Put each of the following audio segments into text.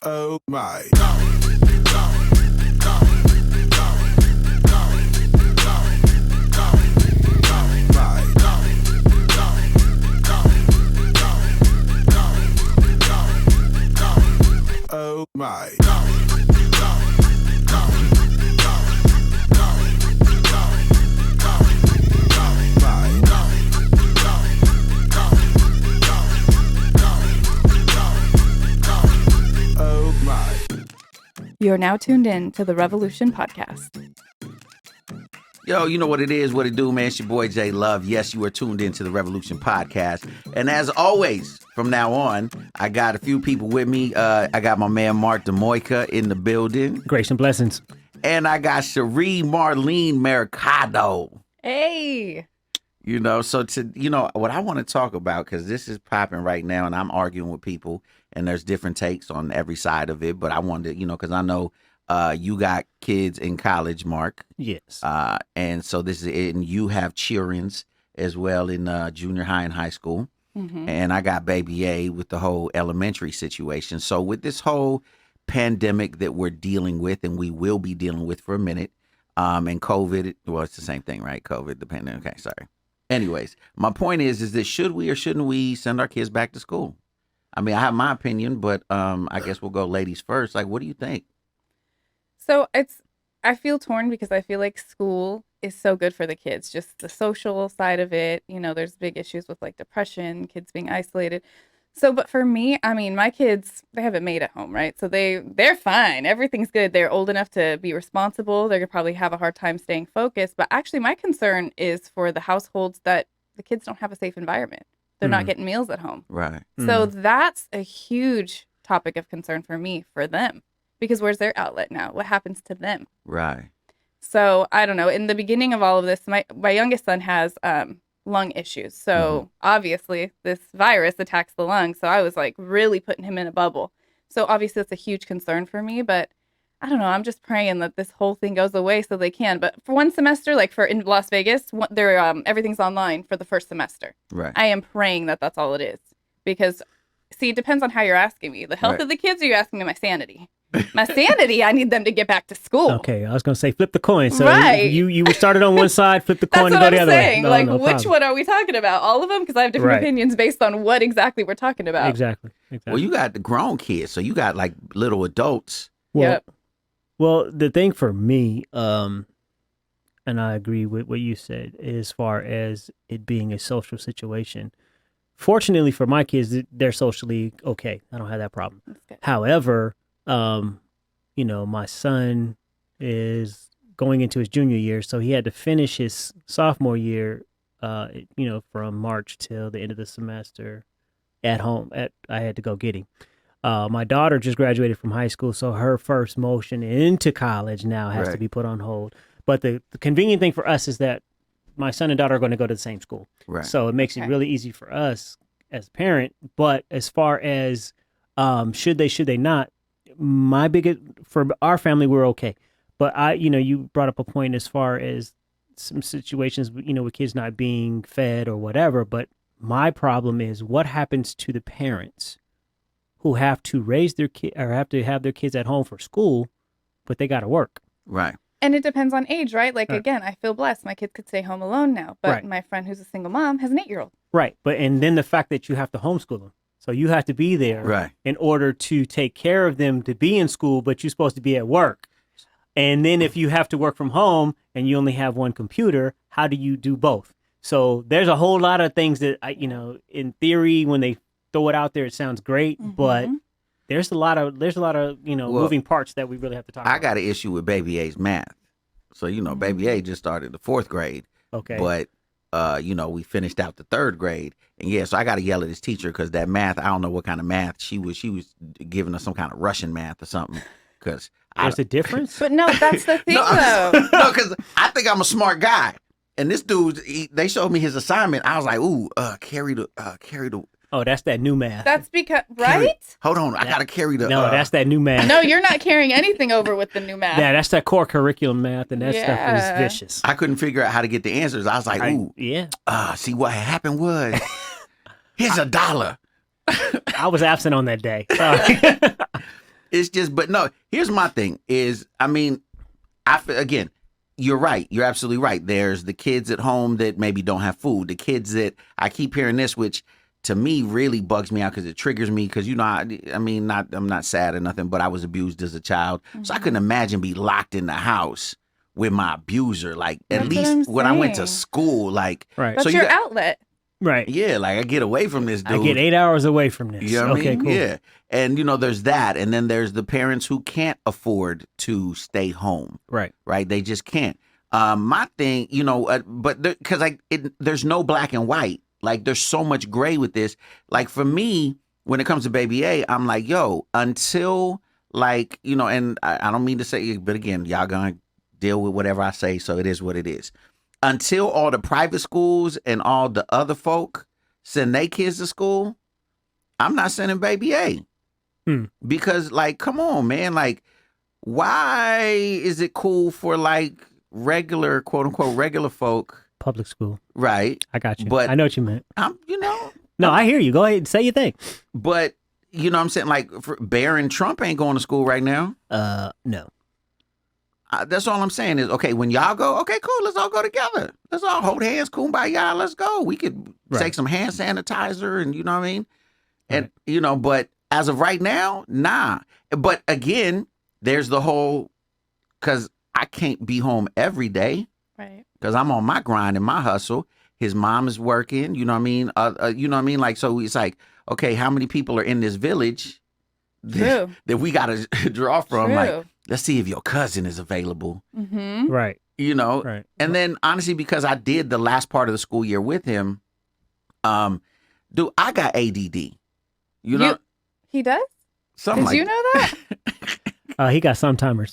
Oh my. Oh my. Oh my. You are now tuned in to the Revolution Podcast. Yo, you know what it is, what it do, man. It's your boy J Love. Yes, you are tuned into the Revolution Podcast. And as always, from now on, I got a few people with me. I got my man Mark DeMoica in the building. Grace and blessings. And I got Cherie Marlene Mercado. Hey! You know, so what I want to talk about, because this is popping right now and I'm arguing with people and there's different takes on every side of it. But I wanted, because I know you got kids in college, Mark. Yes. And so this is, and you have children's as well in junior high and high school. Mm-hmm. And I got baby A with the whole elementary situation. So with this whole pandemic that we're dealing with, and we will be dealing with for a minute, and COVID, well, it's the same thing, right? COVID, the pandemic. Okay, sorry. Anyways, my point is that should we or shouldn't we send our kids back to school? I mean, I have my opinion, but I guess we'll go ladies first. Like, what do you think? So I feel torn because I feel like school is so good for the kids, just the social side of it. There's big issues with like depression, kids being isolated. So, but for me, I mean, my kids, they have it made at home, right? So they're fine. Everything's good. They're old enough to be responsible. They're going to probably have a hard time staying focused. But actually, my concern is for the households that the kids don't have a safe environment. They're not getting meals at home. Right. So that's a huge topic of concern for me, for them. Because where's their outlet now? What happens to them? Right. So I don't know. In the beginning of all of this, my youngest son has lung issues. So obviously this virus attacks the lungs. So I was like really putting him in a bubble. So obviously it's a huge concern for me. But I don't know. I'm just praying that this whole thing goes away so they can. But for one semester, like in Las Vegas, they're everything's online for the first semester. Right. I am praying that that's all it is. Because, see, it depends on how you're asking me. The health of the kids, or you're asking me my sanity? My sanity, I need them to get back to school. Okay, I was going to say flip the coin. So Right. you started on one side, flip the coin, That's and what go the I'm other saying. way. Like, no which problem. one are we talking about? All of them? Because I have different Right. opinions based on what exactly we're talking about. Exactly. Well, you got the grown kids, so you got like little adults. Yep. Well, the thing for me, and I agree with what you said, as far as it being a social situation. Fortunately for my kids, they're socially okay. I don't have that problem. That's good. However, my son is going into his junior year, so he had to finish his sophomore year, from March till the end of the semester at home. I had to go get him. My daughter just graduated from high school, so her first motion into college now has to be put on hold. But the convenient thing for us is that my son and daughter are going to go to the same school. Right. So it makes it really easy for us as a parent. But as far as should they not, for our family, we're okay. But you brought up a point as far as some situations, with kids not being fed or whatever. But my problem is what happens to the parents who have to raise their kid or have to have their kids at home for school, but they got to work. Right. And it depends on age, right? Like, Right. again, I feel blessed. My kids could stay home alone now. But Right. my friend who's a single mom has an 8-year-old. Right. And then the fact that you have to homeschool them. So you have to be there Right. in order to take care of them to be in school, but you're supposed to be at work. And then if you have to work from home and you only have one computer, how do you do both? So there's a whole lot of things that in theory, when they throw it out there, it sounds great, but there's a lot of moving parts that we really have to talk about. I got an issue with Baby A's math. So, Baby A just started the 4th grade. Okay. But, we finished out the 3rd grade. And yeah, so I got to yell at his teacher because that math, I don't know what kind of math she was giving us some kind of Russian math or something. Because there's a difference? But no, that's the thing, though. No, because I think I'm a smart guy. And this dude, they showed me his assignment. I was like, ooh, carry the. Oh, that's that new math. That's because, right? Hold on, I got to carry the. No, that's that new math. No, you're not carrying anything over with the new math. Yeah, that's that core curriculum math, and that stuff is vicious. I couldn't figure out how to get the answers. I was like, ooh. Yeah. See, what happened was, here's $1. I was absent on that day. Sorry. It's just, but no, here's my thing is, I mean, again, you're right. You're absolutely right. There's the kids at home that maybe don't have food. The kids that I keep hearing this, which to me really bugs me out because it triggers me. Because I mean, I'm not sad or nothing, but I was abused as a child, so I couldn't imagine be locked in the house with my abuser. Like at That's what least I'm when I went to saying. school, like Right. That's so your you got, outlet. Right. yeah, like I get away from this dude. I get 8 hours away from this. You know what okay, I mean? cool. Yeah. And, there's that. And then there's the parents who can't afford to stay home, Right. right? They just can't. My thing, but because there's no black and white. Like, there's so much gray with this. Like, for me, when it comes to Baby A, I'm like, yo, until, like, and I don't mean to say, but again, y'all gonna deal with whatever I say, so it is what it is. Until all the private schools and all the other folk send their kids to school, I'm not sending Baby A. Because, like, come on, man. Like, why is it cool for, like, regular, quote unquote, regular folk? Public school. Right. I got you. But I know what you meant. I'm, No, I hear you. Go ahead. Say your thing. but, what I'm saying? Like, Barron Trump ain't going to school right now. No. That's all I'm saying is, okay, when y'all go, okay, cool, let's all go together. Let's all hold hands, kumbaya, let's go. We could take some hand sanitizer and, you know what I mean? And, but as of right now, nah. But again, there's the whole, because I can't be home every day. Right. Because I'm on my grind and my hustle. His mom is working, you know what I mean? You know what I mean? Like, so it's like, okay, how many people are in this village that we got to draw from? True. Like, let's see if your cousin is available. Mm-hmm. Right. Right. And then honestly, because I did the last part of the school year with him, dude, I got ADD. You know? He does? Something Did like you know that? He got some timers.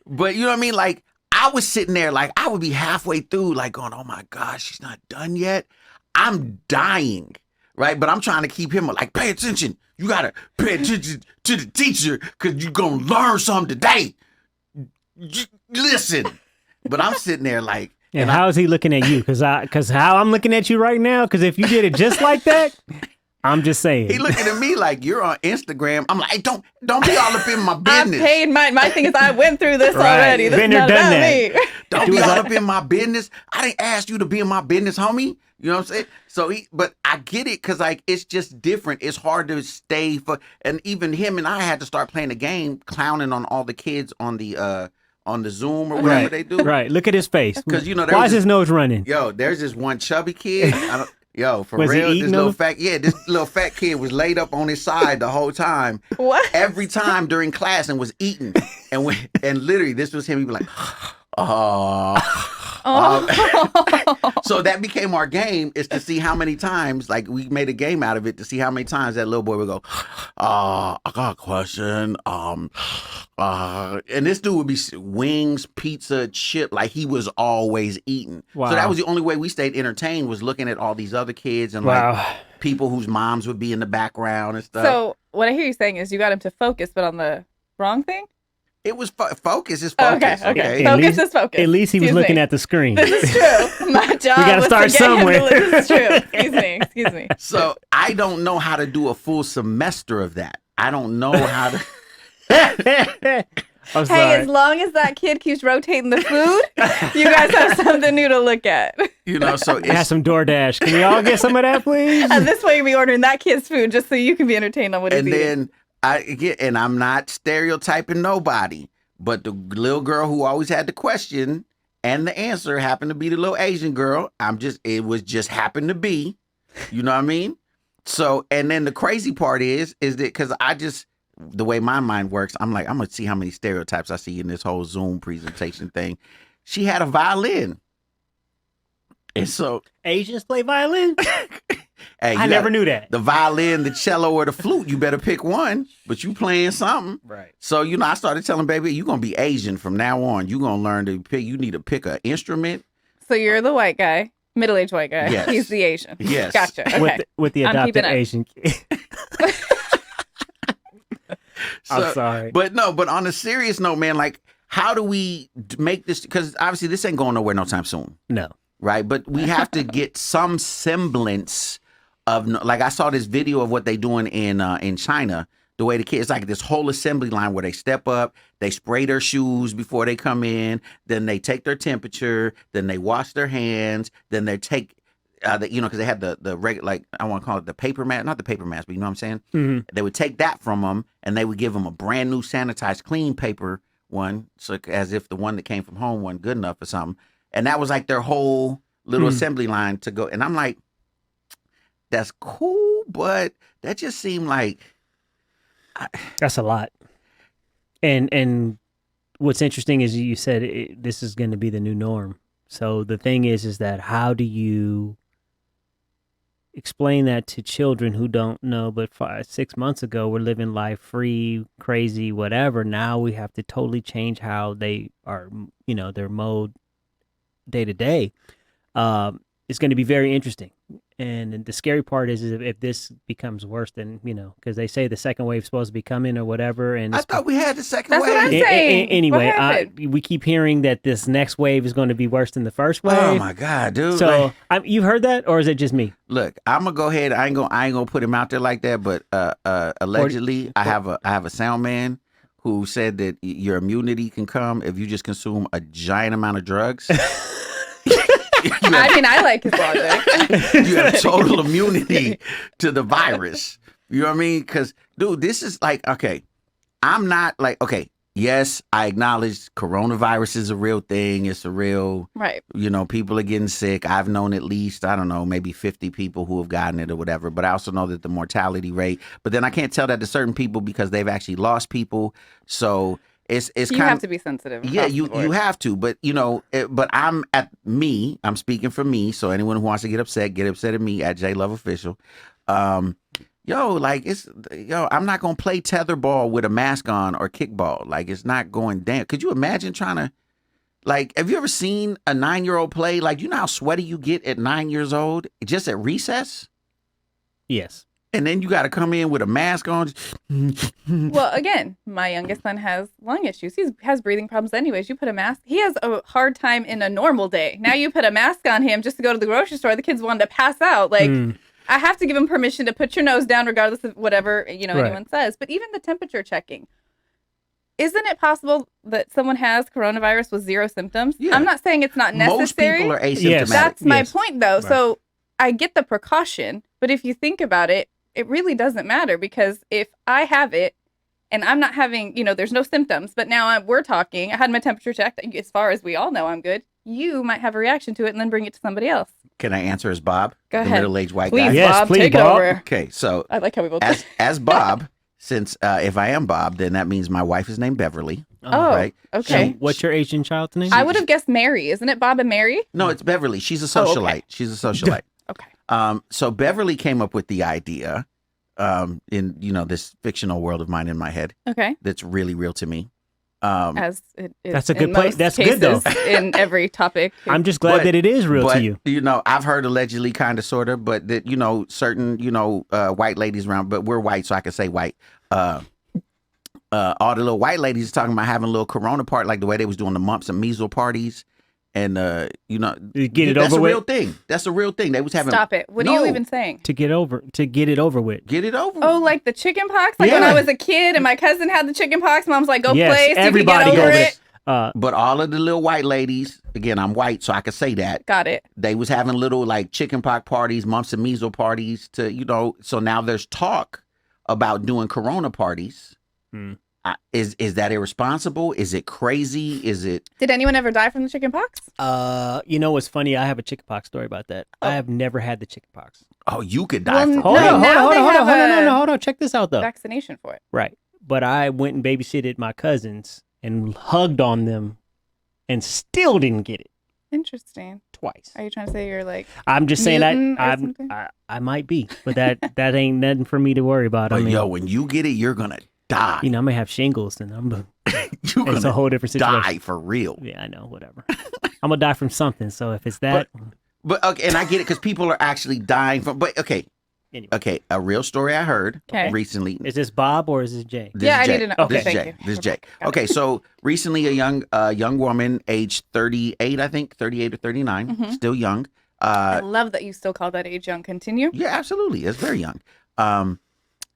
but you know what I mean? Like, I was sitting there, like, I would be halfway through, like, going, oh my gosh, she's not done yet. I'm dying, right? But I'm trying to keep him, like, pay attention. You got to pay attention to the teacher because you're going to learn something today. Listen. But I'm sitting there, like. And how is he looking at you? Because how I'm looking at you right now, because if you did it just like that, I'm just saying. He looking at me like, you're on Instagram. I'm like, hey, don't be all up in my business. I paid my thing is I went through this Right. already. This Been is there, not done about that. me. Don't be all up in my business. I didn't ask you to be in my business, homie. You know what I'm saying? So but I get it because, like, it's just different. It's hard to stay and even him and I had to start playing the game, clowning on all the kids on the Zoom or whatever Right. they do. Right. Look at his face. 'Cause, there why was is his nose running? Yo, there's this one chubby kid. For Was he real, eating this little fat kid was laid up on his side the whole time. What? Every time during class and was eating. And literally this was him. He'd be like, so that became our game, is to see how many times, like, we made a game out of it to see how many times that little boy would go, I got a question. And this dude would be wings, pizza, chip, like he was always eating. Wow. So that was the only way we stayed entertained, was looking at all these other kids and like people whose moms would be in the background and stuff. So what I hear you saying is you got him to focus, but on the wrong thing? It was focus. It's focus. Okay. At Focus least- is focus. At least he was Excuse looking me. at the screen. This is true. My job gotta was start to get him somewhere. to This is true. Excuse me. So I don't know how to do a full semester of that. I don't know how to. I'm Hey, sorry. as long as that kid keeps rotating the food, you guys have something new to look at. So I had it's, some DoorDash. Can we all get some of that, please? And this way you'll be ordering that kid's food just so you can be entertained on what he's and eating. then and I'm not stereotyping nobody, but the little girl who always had the question and the answer happened to be the little Asian girl. It was just happened to be, you know what I mean? So, and then the crazy part is that because the way my mind works, I'm like, I'm going to see how many stereotypes I see in this whole Zoom presentation thing. She had a violin. And so, Asians play violin? hey, I never knew that. the violin, the cello, or the flute. You better pick one, but you playing something. Right. So, I started telling baby, you're going to be Asian from now on. You're going to learn to pick, you need to pick an instrument. So you're the white guy, middle-aged white guy. Yes. He's the Asian. Yes. Gotcha. Okay. With the I'm adopted keeping up. Asian kid. I'm sorry. But on a serious note, man, like, how do we make this? Because obviously this ain't going nowhere no time soon. No. Right. But we have to get some semblance of, like, I saw this video of what they doing in China. the way the kids, it's like this whole assembly line where they step up, they spray their shoes before they come in, then they take their temperature, then they wash their hands, then they take, because they had the regular, like, I want to call it the paper mask, not the paper mask, but you know what I'm saying? Mm-hmm. They would take that from them and they would give them a brand new sanitized clean paper one, so as if the one that came from home wasn't good enough or something. And that was like their whole little assembly line to go. And I'm like, that's cool, but that just seemed like That's a lot. And what's interesting is you said this is going to be the new norm. So the thing is that how do you explain that to children who don't know? But 6 months ago, we're living life free, crazy, whatever. Now we have to totally change how they are, their mode day to day. It's going to be very interesting. And the scary part is if this becomes worse than, because they say the second wave's supposed to be coming or whatever. And I thought we had the second That's wave. what I'm saying. Anyway, What happened? we keep hearing that this next wave is going to be worse than the first wave. Oh my God, dude! So you've heard that, or is it just me? Look, I'm gonna go ahead. I ain't gonna put him out there like that. But allegedly, I have a sound man who said that your immunity can come if you just consume a giant amount of drugs. I mean, I like his logic. You have total immunity to the virus. You know what I mean? Because, dude, this is like, okay, I'm not like, okay, yes, I acknowledge coronavirus is a real thing. It's a real, Right. People are getting sick. I've known at least, I don't know, maybe 50 people who have gotten it or whatever. But I also know that the mortality rate, but then I can't tell that to certain people because they've actually lost people. So it's You kind have of, to be sensitive. yeah, across the you board. have to, but but I'm speaking for me. So anyone who wants to get upset at me at JLoveOfficial. I'm not gonna play tetherball with a mask on or kickball. Like, it's not going down. Could you imagine trying to, like, have you ever seen a 9-year-old play? Like, you know how sweaty you get at 9 years old just at recess, Yes. and then you got to come in with a mask on. Well, again, my youngest son has lung issues. He has breathing problems anyways. You put a mask. He has a hard time in a normal day. Now you put a mask on him just to go to the grocery store. The kid's wanting to pass out. Like, I have to give him permission to put your nose down regardless of whatever, anyone says. But even the temperature checking. Isn't it possible that someone has coronavirus with 0 symptoms? Yeah. I'm not saying it's not necessary. Most people are asymptomatic. Yes. That's my Yes. point, though. Right. So I get the precaution, but if you think about it, it really doesn't matter, because if I have it and I'm not having, there's no symptoms, but now we're talking, I had my temperature checked. As far as we all know, I'm good. You might have a reaction to it and then bring it to somebody else. Can I answer as Bob? Go the ahead. middle-aged white Please, guy. Yes, Bob, please, take Bob. over. Okay, so I like how we both. as Bob, since if I am Bob, then that means my wife is named Beverly. Oh, right. okay. So what's your Asian child's name? I would have guessed Mary. Isn't it Bob and Mary? No, it's Beverly. She's a Oh, okay. socialite. She's a socialite. Okay. So Beverly came up with the idea in this fictional world of mine in my head Okay. that's really real to me. As it is That's a in good place. most That's good, though. cases in every topic. I'm just glad But- that it is real but, to you. I've heard allegedly, kind of, sort of, but that, certain, white ladies around, but we're white, so I can say white. All the little white ladies are talking about having a little corona party, like the way they was doing the mumps and measles parties. And, Get it that's over a with. real thing. That's a real thing. They was having. Stop it. What are No. you even saying? To get it over with. Get it over. Oh, like the chicken pox? Like when Yeah. I was a kid and my cousin had the chicken pox, mom's like, go Yes, play so you can everybody get over goes. it. But all of the little white ladies, again, I'm white, so I can say that. Got it. They was having little like chicken pox parties, mumps and measles parties to, so now there's talk about doing corona parties. Hmm. Is that irresponsible? Is it crazy? Is it? Did anyone ever die from the chicken pox? What's funny? I have a chickenpox story about that. I have never had the chickenpox. Oh, you could die Well, from no, Hold that. on, now hold they on, have hold on. Check this out though. Vaccination for it. Right. But I went and babysitted my cousins and hugged on them and still didn't get it Interesting. twice. Are you trying to say you're like, I'm just saying mutant or I something? might be, but that ain't nothing for me to worry about. But I mean, when you get it, you're gonna die. I may have shingles and You're it's a gonna whole different situation. die for real. Yeah, I know, whatever. I'm gonna die from something. So if it's that, But okay, and I get it because people are actually dying from. But okay, anyway. okay, a real story I heard Okay. recently. Is this Bob or is this Jay? This Yeah, is I Jay. need to know. Okay, This is thank Jay. you. This is Jay. Got it. Okay, so recently a young woman, aged 38, I think, 38 or 39, Mhm. still young. I love that you still call that age young. Continue. Yeah, absolutely, it's very young.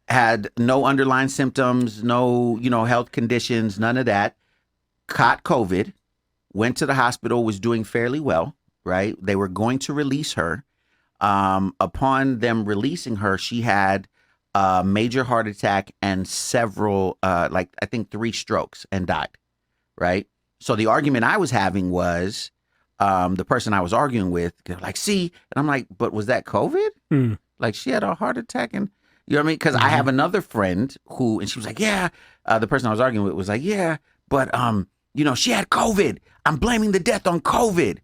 had no underlying symptoms, no, health conditions, none of that. Caught COVID, went to the hospital, was doing fairly well, right? They were going to release her. Upon them releasing her, she had a major heart attack and several, I think 3 strokes and died, right? So the argument I was having was, the person I was arguing with, like, see, and I'm like, but was that COVID? Hmm. Like, she had a heart attack and, you know what I mean? Because I have another friend who, and she was like, yeah, the person I was arguing with was like, yeah, but, she had COVID. I'm blaming the death on COVID.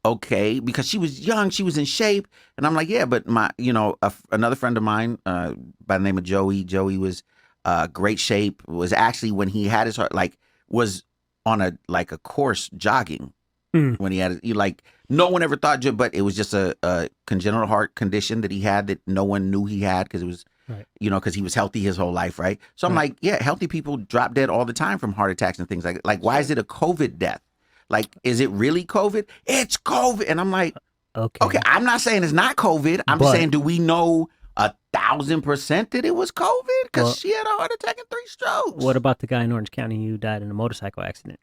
Okay, because she was young, she was in shape, and I'm like, yeah, but another friend of mine by the name of Joey was great shape. Was actually when he had his heart, was on a course jogging when he had it. No one ever thought, but it was just a congenital heart condition that he had that no one knew he had because it was, right. Because he was healthy his whole life, right? So I'm like, yeah, healthy people drop dead all the time from heart attacks and things like why is it a COVID death? Is it really COVID? It's COVID. And I'm like, okay, I'm not saying it's not COVID. I'm just saying, do we know 1,000% that it was COVID? Because she had a heart attack and 3 strokes. What about the guy in Orange County who died in a motorcycle accident?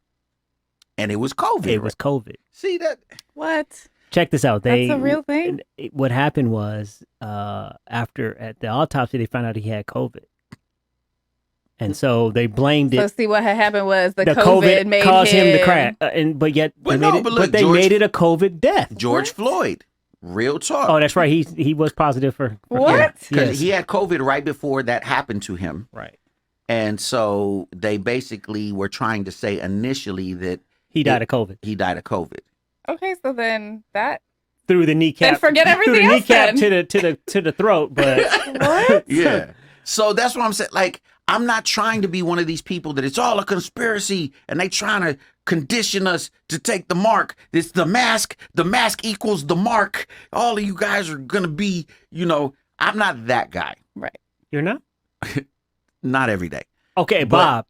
And it was COVID. It was COVID. See that? What? Check this out. That's a real thing? What happened was, after at the autopsy, they found out he had COVID. And so they blamed it. So see, what had happened was the COVID made caused him to crash. But they made it a COVID death. George Floyd. Real talk. Oh, that's right. He was positive for what? Because he had COVID right before that happened to him. Right. And so they basically were trying to say initially that he died of COVID. He died of COVID. Okay, so then that through the kneecap. Then forget everything through the else kneecap then. to the throat. But what? Yeah. So that's what I'm saying. I'm not trying to be one of these people that it's all a conspiracy and they trying to condition us to take the mark. It's the mask. The mask equals the mark. All of you guys are going to be, I'm not that guy. Right. You're not? Not every day. Okay, Bob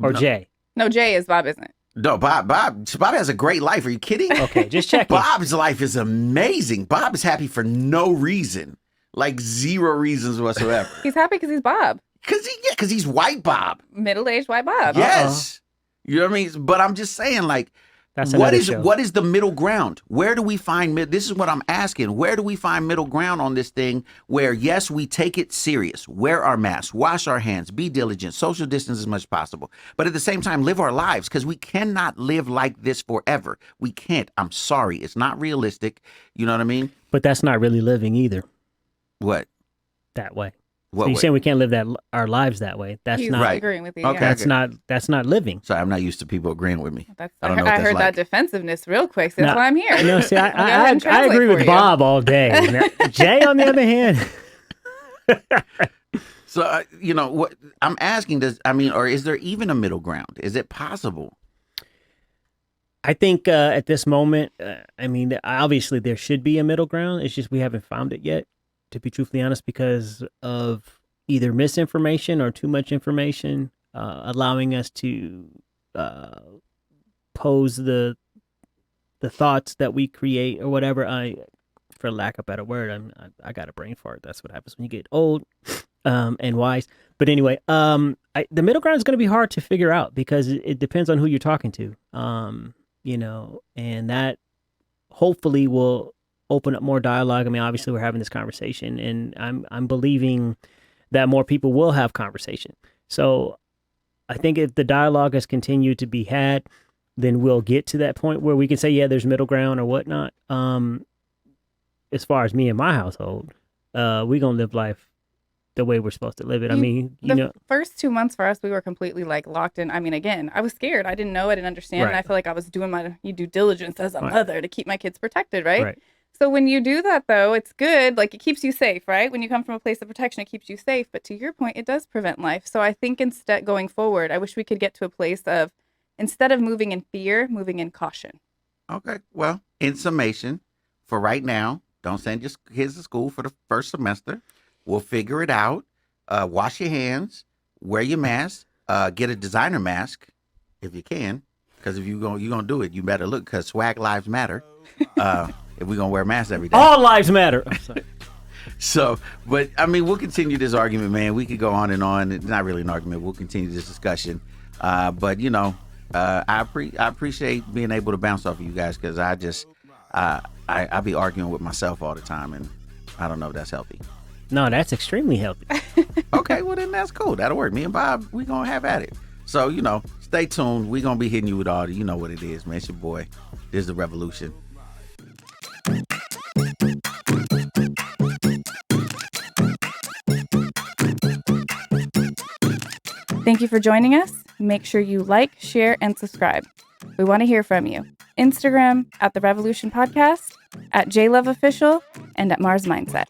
or Jay. No, Jay is. Bob isn't. No, Bob has a great life. Are you kidding? Okay, just checking. Bob's life is amazing. Bob is happy for no reason. 0 reasons whatsoever. He's happy because he's Bob. Because he's white Bob. Middle-aged white Bob. Yes. You know what I mean? But I'm just saying, That's what is the middle ground? Where do we find this is what I'm asking. Where do we find middle ground on this thing where, yes, we take it serious, wear our masks, wash our hands, be diligent, social distance as much as possible, but at the same time, live our lives because we cannot live like this forever. We can't. I'm sorry. It's not realistic. You know what I mean? But that's not really living either. What? That way. What So you're way? saying we can't live our lives that way? That's He's not Right. agreeing with you. Okay. Yeah. That's not living. Sorry, I'm not used to people agreeing with me. That's, I I, don't know what that's heard like. that defensiveness real quick. So that's No, why I'm here. No, see, Go ahead and I translate agree for with you. Bob all day. Now, Jay, on the other hand, So, what I'm asking or is there even a middle ground? Is it possible? I think at this moment, obviously there should be a middle ground. It's just we haven't found it yet, to be truthfully honest, because of either misinformation or too much information, allowing us to pose the thoughts that we create or whatever. For lack of a better word, I got a brain fart. That's what happens when you get old and wise. But anyway, the middle ground is going to be hard to figure out because it depends on who you're talking to. And that hopefully will open up more dialogue. I mean, obviously we're having this conversation and I'm believing that more people will have conversation. So I think if the dialogue has continued to be had, then we'll get to that point where we can say, yeah, there's middle ground or whatnot. As far as me and my household, we're going to live life the way we're supposed to live it. The first 2 months for us, we were completely locked in. I mean, again, I was scared. I didn't know. I didn't understand. Right. And I feel like I was doing my due diligence as a Right. mother to keep my kids protected, right? Right. So when you do that, though, it's good. It keeps you safe, right? When you come from a place of protection, it keeps you safe. But to your point, it does prevent life. So I think instead, going forward, I wish we could get to a place of, instead of moving in fear, moving in caution. Okay. Well, in summation, for right now, don't send your kids to school for the first semester. We'll figure it out. Wash your hands. Wear your mask. Get a designer mask if you can, because if you're gonna do it, you better look. Because swag lives matter. If we're gonna wear masks every day. All lives matter. I'm sorry. So, but I mean, we'll continue this argument, man. We could go on and on. It's not really an argument. We'll continue this discussion. But you know, I appreciate being able to bounce off of you guys, because I be arguing with myself all the time, and I don't know if that's healthy. No, that's extremely healthy. Okay, well then that's cool. That'll work. Me and Bob, we gonna have at it. So, you know, stay tuned. We gonna be hitting you with all the, you know what it is, man. It's your boy. This is The Revolution. Thank you for joining us. Make sure you like, share, and subscribe. We want to hear from you. Instagram at The Revolution Podcast, at JLoveOfficial, and at Mars Mindset.